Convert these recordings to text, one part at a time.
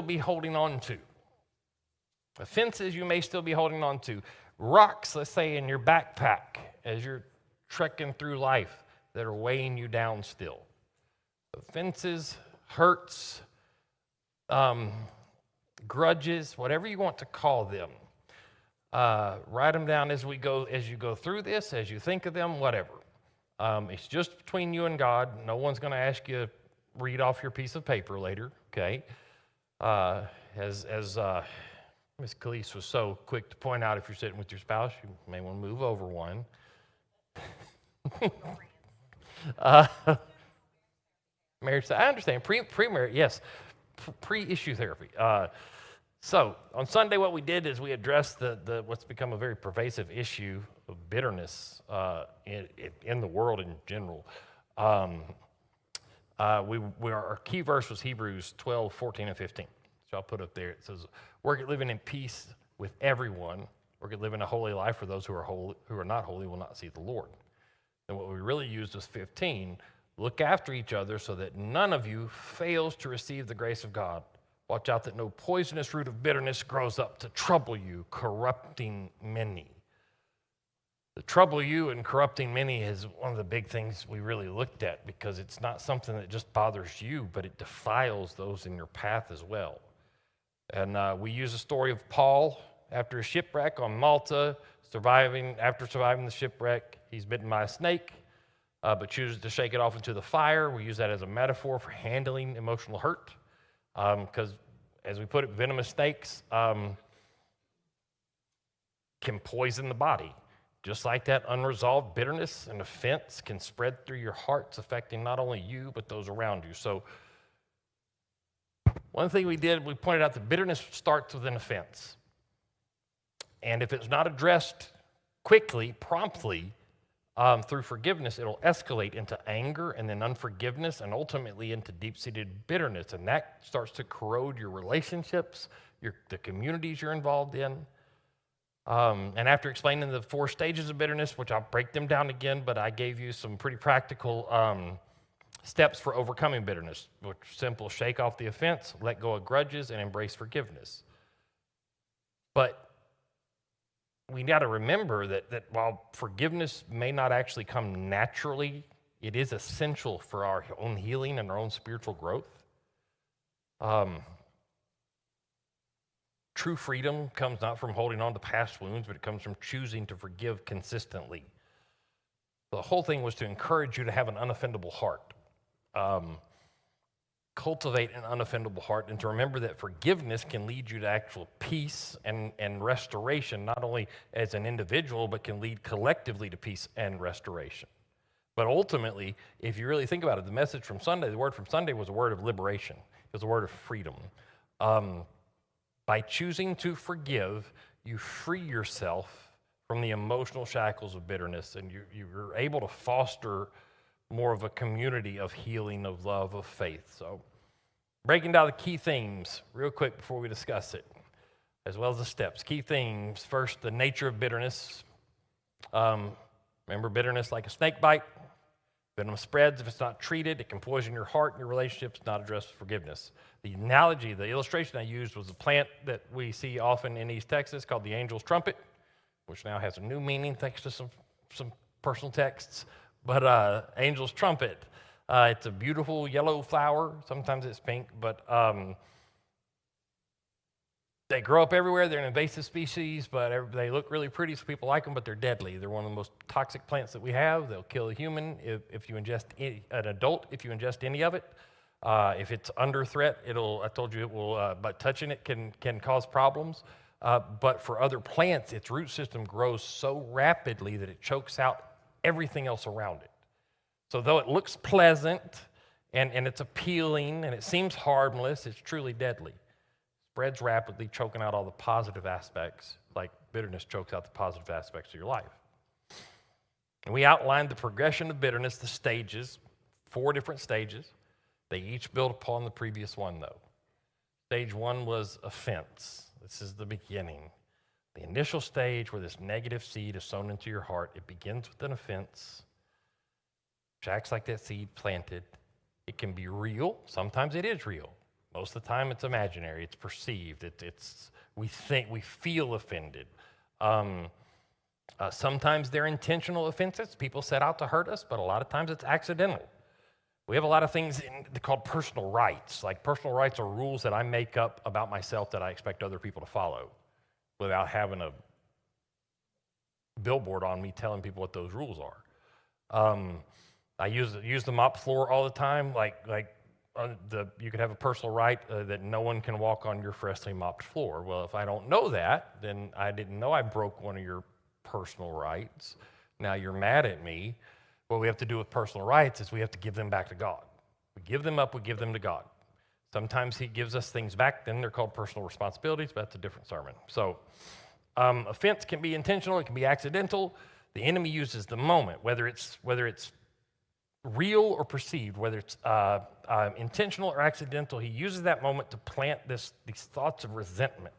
be holding on to. Offenses you may still be holding on to. Rocks, let's say, in your backpack as you're trekking through life that are weighing you down still. Offenses, hurts, grudges, whatever you want to call them. Write them down as you go through this, as you think of them, whatever. It's just between you and God. No one's going to ask you to read off your piece of paper later, okay? As Ms. Khalees was so quick to point out, if you're sitting with your spouse, you may want to move over one. Marriage, I understand. Pre-marriage, yes. Pre-issue therapy. So on Sunday, what we did is we addressed the what's become a very pervasive issue of bitterness in the world in general. Our key verse was Hebrews 12, 14, and 15. So I'll put up there. It says, "Work at living in peace with everyone. Work at living a holy life, for those who are not holy will not see the Lord." And what we really used was 15. "Look after each other so that none of you fails to receive the grace of God. Watch out that no poisonous root of bitterness grows up to trouble you, corrupting many." The trouble you and corrupting many is one of the big things we really looked at, because it's not something that just bothers you, but it defiles those in your path as well. And we use the story of Paul after a shipwreck on Malta, after surviving the shipwreck. He's bitten by a snake, but chooses to shake it off into the fire. We use that as a metaphor for handling emotional hurt, because, as we put it, venomous snakes can poison the body. Just like that, unresolved bitterness and offense can spread through your hearts, affecting not only you, but those around you. So one thing we did, we pointed out that bitterness starts with an offense. And if it's not addressed quickly, promptly, through forgiveness, it'll escalate into anger and then unforgiveness and ultimately into deep-seated bitterness. And that starts to corrode your relationships, the communities you're involved in. And after explaining the 4 stages of bitterness, which I'll break them down again, but I gave you some pretty practical steps for overcoming bitterness, which are simple: shake off the offense, let go of grudges, and embrace forgiveness. But we got to remember that while forgiveness may not actually come naturally, it is essential for our own healing and our own spiritual growth. True freedom comes not from holding on to past wounds, but it comes from choosing to forgive consistently. The whole thing was to encourage you to have an unoffendable heart. Cultivate an unoffendable heart, and to remember that forgiveness can lead you to actual peace and restoration, not only as an individual, but can lead collectively to peace and restoration. But ultimately, if you really think about it, the message from Sunday, the word from Sunday was a word of liberation. It was a word of freedom. By choosing to forgive, you free yourself from the emotional shackles of bitterness, and you're able to foster more of a community of healing, of love, of faith. So, breaking down the key themes real quick before we discuss it, as well as the steps. Key themes. First, the nature of bitterness. Remember, bitterness like a snake bite. Venom spreads if it's not treated. It can poison your heart and your relationships, not address forgiveness. The analogy, the illustration I used was a plant that we see often in East Texas called the angel's trumpet, which now has a new meaning thanks to some personal texts. But angel's trumpet, it's a beautiful yellow flower. Sometimes it's pink, but they grow up everywhere. They're an invasive species, but they look really pretty, so people like them, but they're deadly. They're one of the most toxic plants that we have. They'll kill a human if you ingest an adult, if you ingest any of it. If it's under threat, I told you it will, but touching it can cause problems. But for other plants, its root system grows so rapidly that it chokes out everything else around it. So though it looks pleasant and it's appealing and it seems harmless, it's truly deadly. Spreads rapidly, choking out all the positive aspects, like bitterness chokes out the positive aspects of your life. And we outlined the progression of bitterness, the stages, 4 different stages. They each build upon the previous one, though. Stage 1 was offense. This is the beginning. The initial stage where this negative seed is sown into your heart. It begins with an offense, which acts like that seed planted. It can be real. Sometimes it is real. Most of the time, it's imaginary. It's perceived. We feel offended. Sometimes they're intentional offenses. People set out to hurt us, but a lot of times it's accidental. We have a lot of things called personal rights. Like personal rights are rules that I make up about myself that I expect other people to follow without having a billboard on me telling people what those rules are. I use the mop floor all the time. You could have a personal right that no one can walk on your freshly mopped floor. Well, if I don't know that, then I didn't know I broke one of your personal rights. Now you're mad at me. What we have to do with personal rights is we have to give them back to God. We give them up, we give them to God. Sometimes he gives us things back, then they're called personal responsibilities, but that's a different sermon. So offense can be intentional, it can be accidental. The enemy uses the moment, whether it's real or perceived, whether it's intentional or accidental, he uses that moment to plant these thoughts of resentment,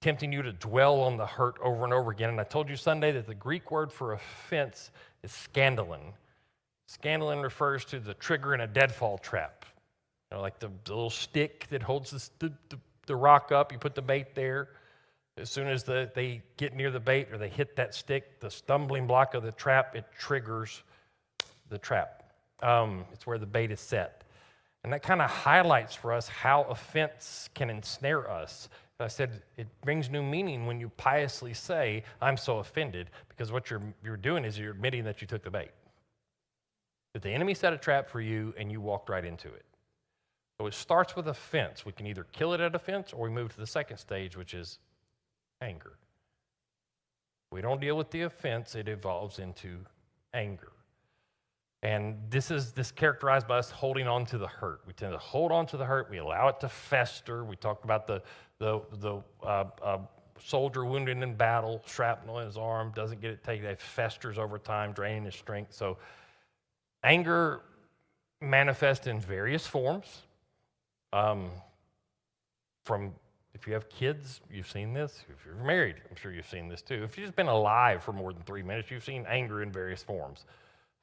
tempting you to dwell on the hurt over and over again. And I told you Sunday that the Greek word for offense is scandalon. Scandalon refers to the trigger in a deadfall trap. You know, like the little stick that holds the rock up, you put the bait there. As soon as they get near the bait or they hit that stick, the stumbling block of the trap, it triggers the trap. It's where the bait is set. And that kind of highlights for us how offense can ensnare us. I said it brings new meaning when you piously say, I'm so offended, because what you're doing is you're admitting that you took the bait. That the enemy set a trap for you and you walked right into it. So it starts with offense. We can either kill it at offense or we move to the second stage, which is anger. We don't deal with the offense, it evolves into anger. And this is characterized by us holding on to the hurt. We tend to hold on to the hurt. We allow it to fester. We talked about the soldier wounded in battle, shrapnel in his arm, doesn't get it taken. It festers over time, draining his strength. So anger manifests in various forms. If you have kids, you've seen this. If you're married, I'm sure you've seen this too. If you've just been alive for more than 3 minutes, you've seen anger in various forms.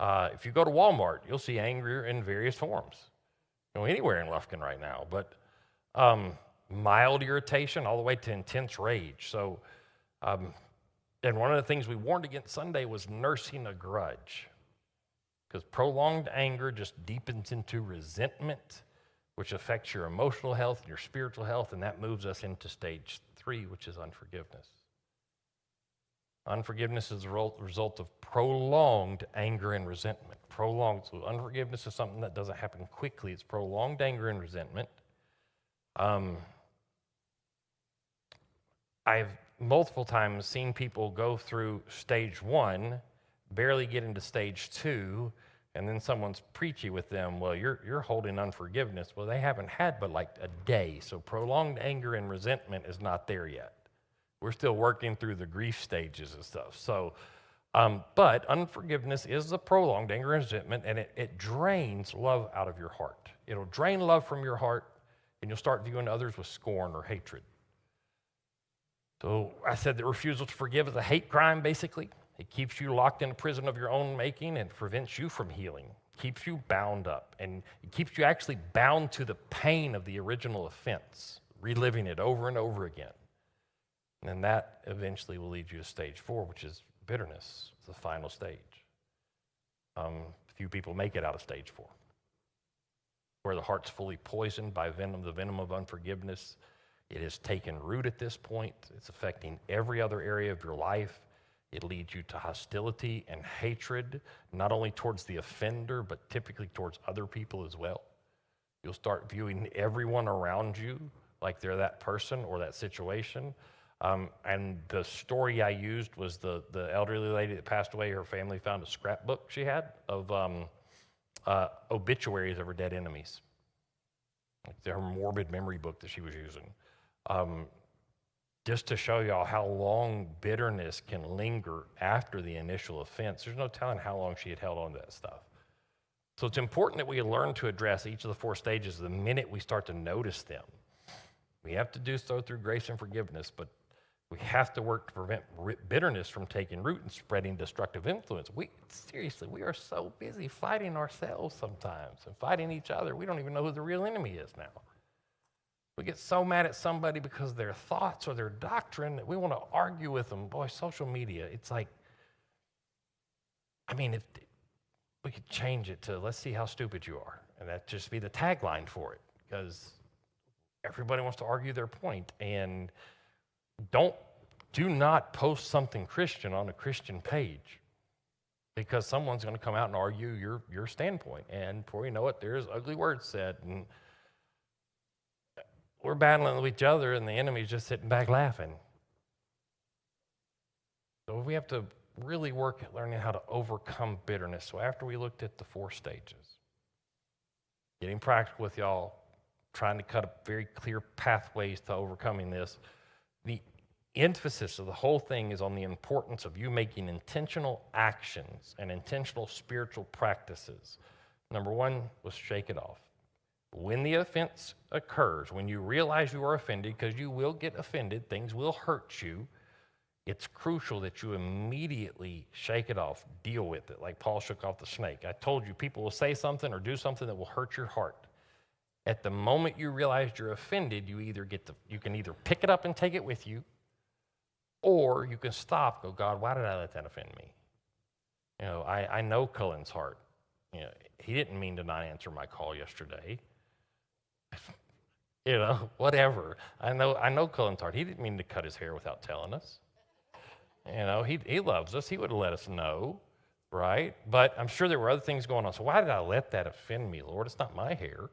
If you go to Walmart, you'll see anger in various forms. Anywhere in Lufkin right now, but mild irritation all the way to intense rage. So, and one of the things we warned against Sunday was nursing a grudge, because prolonged anger just deepens into resentment, which affects your emotional health and your spiritual health, and that moves us into stage 3, which is unforgiveness. Unforgiveness is a result of prolonged anger and resentment. Prolonged. So unforgiveness is something that doesn't happen quickly. It's prolonged anger and resentment. I've multiple times seen people go through stage 1, barely get into stage 2, and then someone's preachy with them, well, you're holding unforgiveness. Well, they haven't had but like a day. So prolonged anger and resentment is not there yet. We're still working through the grief stages and stuff. So, but unforgiveness is a prolonged anger and resentment, and it drains love out of your heart. It'll drain love from your heart, and you'll start viewing others with scorn or hatred. So I said that refusal to forgive is a hate crime, basically. It keeps you locked in a prison of your own making and prevents you from healing. It keeps you bound up, and it keeps you actually bound to the pain of the original offense, reliving it over and over again. And then that eventually will lead you to stage 4, which is bitterness. It's the final stage. Few people make it out of stage 4, where the heart's fully poisoned by the venom of unforgiveness. It has taken root at this point. It's affecting every other area of your life. It leads you to hostility and hatred, not only towards the offender, but typically towards other people as well. You'll start viewing everyone around you like they're that person or that situation. And the story I used was the elderly lady that passed away. Her family found a scrapbook she had of obituaries of her dead enemies. Like her morbid memory book that she was using. Just to show y'all how long bitterness can linger after the initial offense. There's no telling how long she had held on to that stuff. So it's important that we learn to address each of the 4 stages the minute we start to notice them. We have to do so through grace and forgiveness, but We have to work to prevent bitterness from taking root and spreading destructive influence. Seriously, we are so busy fighting ourselves sometimes and fighting each other. We don't even know who the real enemy is now. We get so mad at somebody because of their thoughts or their doctrine that we want to argue with them. Boy, social media, it's like, if we could change it to, let's see how stupid you are. And that just be the tagline for it, because everybody wants to argue their point. And do not post something Christian on a Christian page, because someone's going to come out and argue your standpoint. And before you know it, there's ugly words said. And we're battling with each other, and the enemy's just sitting back laughing. So we have to really work at learning how to overcome bitterness. So after we looked at the 4 stages, getting practical with y'all, trying to cut up very clear pathways to overcoming this, the emphasis of the whole thing is on the importance of you making intentional actions and intentional spiritual practices. Number 1 was shake it off. When the offense occurs, when you realize you are offended, because you will get offended, things will hurt you, it's crucial that you immediately shake it off, deal with it, like Paul shook off the snake. I told you, people will say something or do something that will hurt your heart. At the moment you realize you're offended, you can either pick it up and take it with you, or you can stop, go, God, why did I let that offend me? I know Cullen's heart. He didn't mean to not answer my call yesterday. Whatever. I know Cullen's heart. He didn't mean to cut his hair without telling us. He loves us. He would have let us know, right? But I'm sure there were other things going on. So why did I let that offend me, Lord? It's not my hair.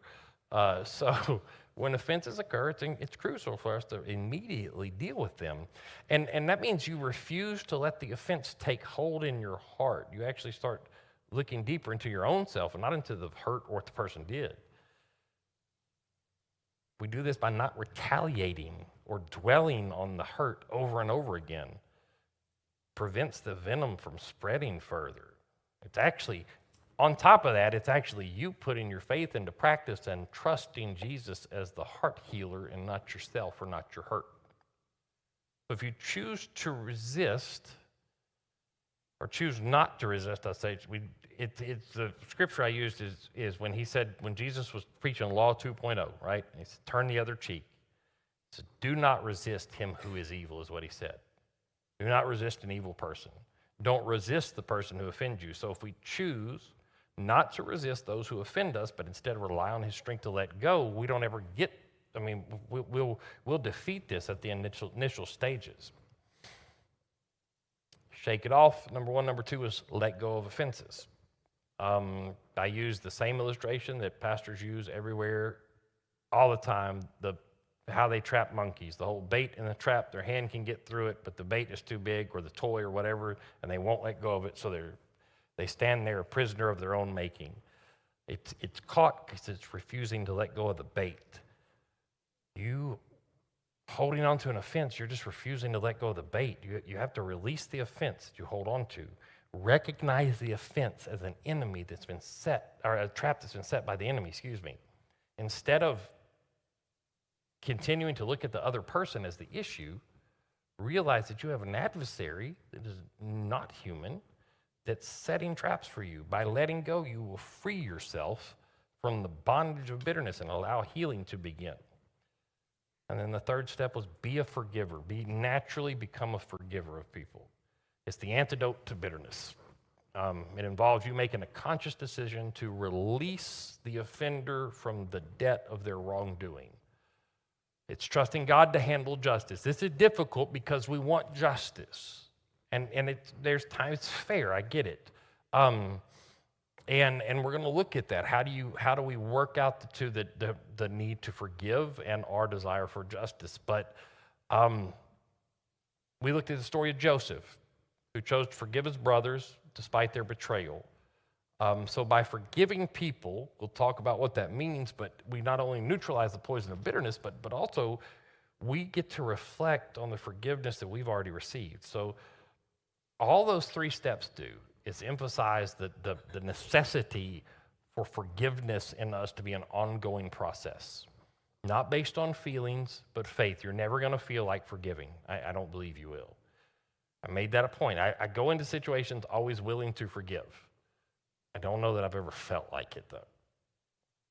So when offenses occur, it's crucial for us to immediately deal with them. And that means you refuse to let the offense take hold in your heart. You actually start looking deeper into your own self and not into the hurt or what the person did. We do this by not retaliating or dwelling on the hurt over and over again. Prevents the venom from spreading further. It's actually, on top of that, it's actually you putting your faith into practice and trusting Jesus as the heart healer and not yourself or not your hurt. So if you choose to resist, or choose not to resist, I say, it's the scripture I used is when Jesus was preaching Law 2.0, right? And he said, turn the other cheek. He said, do not resist him who is evil, is what he said. Do not resist an evil person. Don't resist the person who offends you. So if we choose not to resist those who offend us, but instead rely on his strength to let go, we don't ever we'll defeat this at the initial stages. Shake it off, number 1. Number 2 is let go of offenses. I use the same illustration that pastors use everywhere all the time, how they trap monkeys. The whole bait in the trap, their hand can get through it, but the bait is too big, or the toy or whatever, and they won't let go of it, so they stand there a prisoner of their own making. It's caught because it's refusing to let go of the bait. You holding on to an offense, you're just refusing to let go of the bait. You have to release the offense that you hold on to. Recognize the offense as an enemy that's been set, or a trap that's been set by the enemy, Instead of continuing to look at the other person as the issue, realize that you have an adversary that is not human, that's setting traps for you. By letting go, you will free yourself from the bondage of bitterness and allow healing to begin. And then the 3rd step was be a forgiver. Naturally become a forgiver of people. It's the antidote to bitterness. It involves you making a conscious decision to release the offender from the debt of their wrongdoing. It's trusting God to handle justice. This is difficult because we want justice. And there's times it's fair, I get it. And we're going to look at that. How do we work out the need to forgive and our desire for justice? But we looked at the story of Joseph, who chose to forgive his brothers despite their betrayal. So by forgiving people, we'll talk about what that means, but we not only neutralize the poison of bitterness, but also we get to reflect on the forgiveness that we've already received. So all those 3 steps do is emphasize the necessity for forgiveness in us to be an ongoing process. Not based on feelings, but faith. You're never going to feel like forgiving. I don't believe you will. I made that a point. I go into situations always willing to forgive. I don't know that I've ever felt like it, though.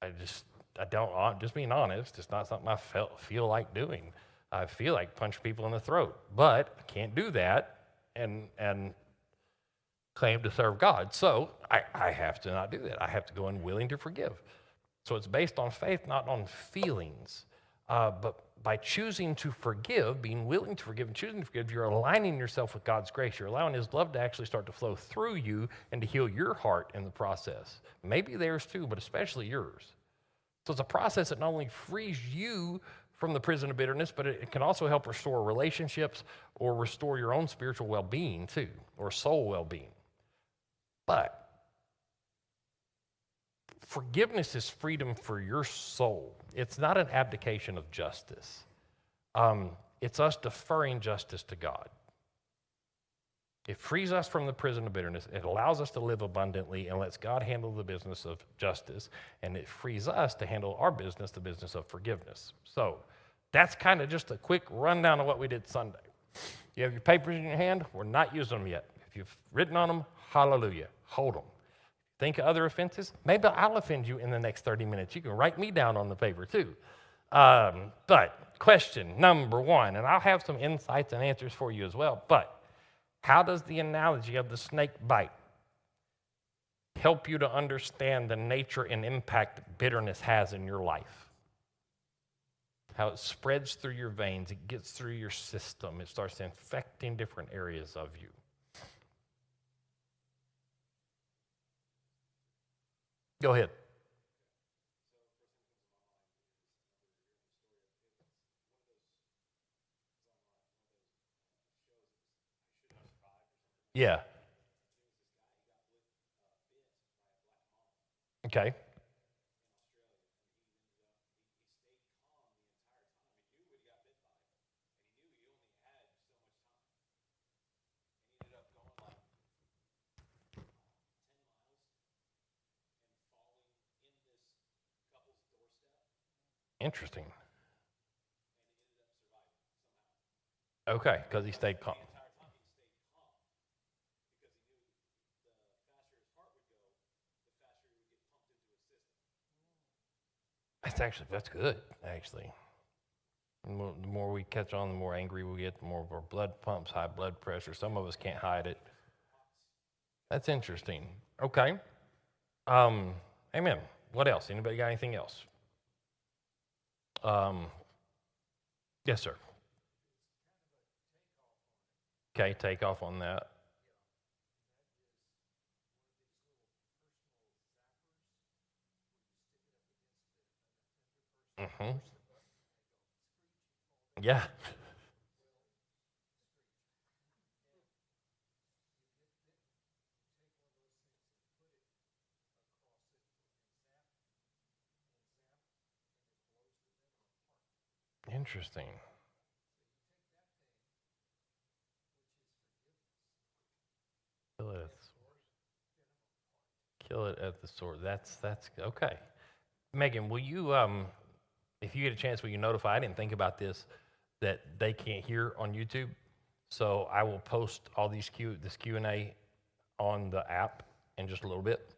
I don't, I'm just being honest, it's not something I feel like doing. I feel like punch people in the throat, but I can't do that and claim to serve God. So I have to not do that. I have to go in willing to forgive. So it's based on faith, not on feelings. But by choosing to forgive, being willing to forgive and choosing to forgive, you're aligning yourself with God's grace. You're allowing His love to actually start to flow through you and to heal your heart in the process. Maybe theirs too, but especially yours. So it's a process that not only frees you from the prison of bitterness, but it can also help restore relationships or restore your own spiritual well-being too, or soul well-being. But forgiveness is freedom for your soul. It's not an abdication of justice. It's us deferring justice to God. It frees us from the prison of bitterness. It allows us to live abundantly and lets God handle the business of justice. And it frees us to handle our business, the business of forgiveness. So that's kind of just a quick rundown of what we did Sunday. You have your papers in your hand. We're not using them yet. If you've written on them, hallelujah. Hold them. Think of other offenses. Maybe I'll offend you in the next 30 minutes. You can write me down on the paper too. But question number one, and I'll have some insights and answers for you as well, but how does the analogy of the snake bite help you to understand the nature and impact bitterness has in your life? How it spreads through your veins, it gets through your system, it starts infecting different areas of you. Go ahead. Yeah. Okay. Interesting. Okay, because he stayed calm. That's good, actually. The more we catch on, the more angry we get, the more of our blood pumps, high blood pressure. Some of us can't hide it. That's interesting. Okay. Amen. What else? Anybody got anything else? Yes, sir. Okay, take off on that. Mm-hmm. Yeah. Interesting. Kill it at the source. Kill it at the source. That's okay. Megan, will you if you get a chance, will you notify? I didn't think about this that they can't hear on YouTube, so I will post all this Q&A on the app in just a little bit.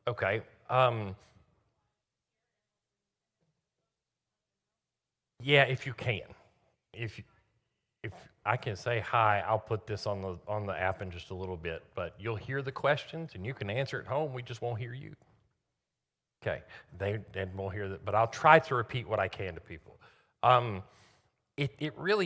Okay. Yeah, if you can. If if I can say hi, I'll put this on the app in just a little bit. But you'll hear the questions and you can answer at home. We just won't hear you. Okay, they won't hear that. But I'll try to repeat what I can to people. It really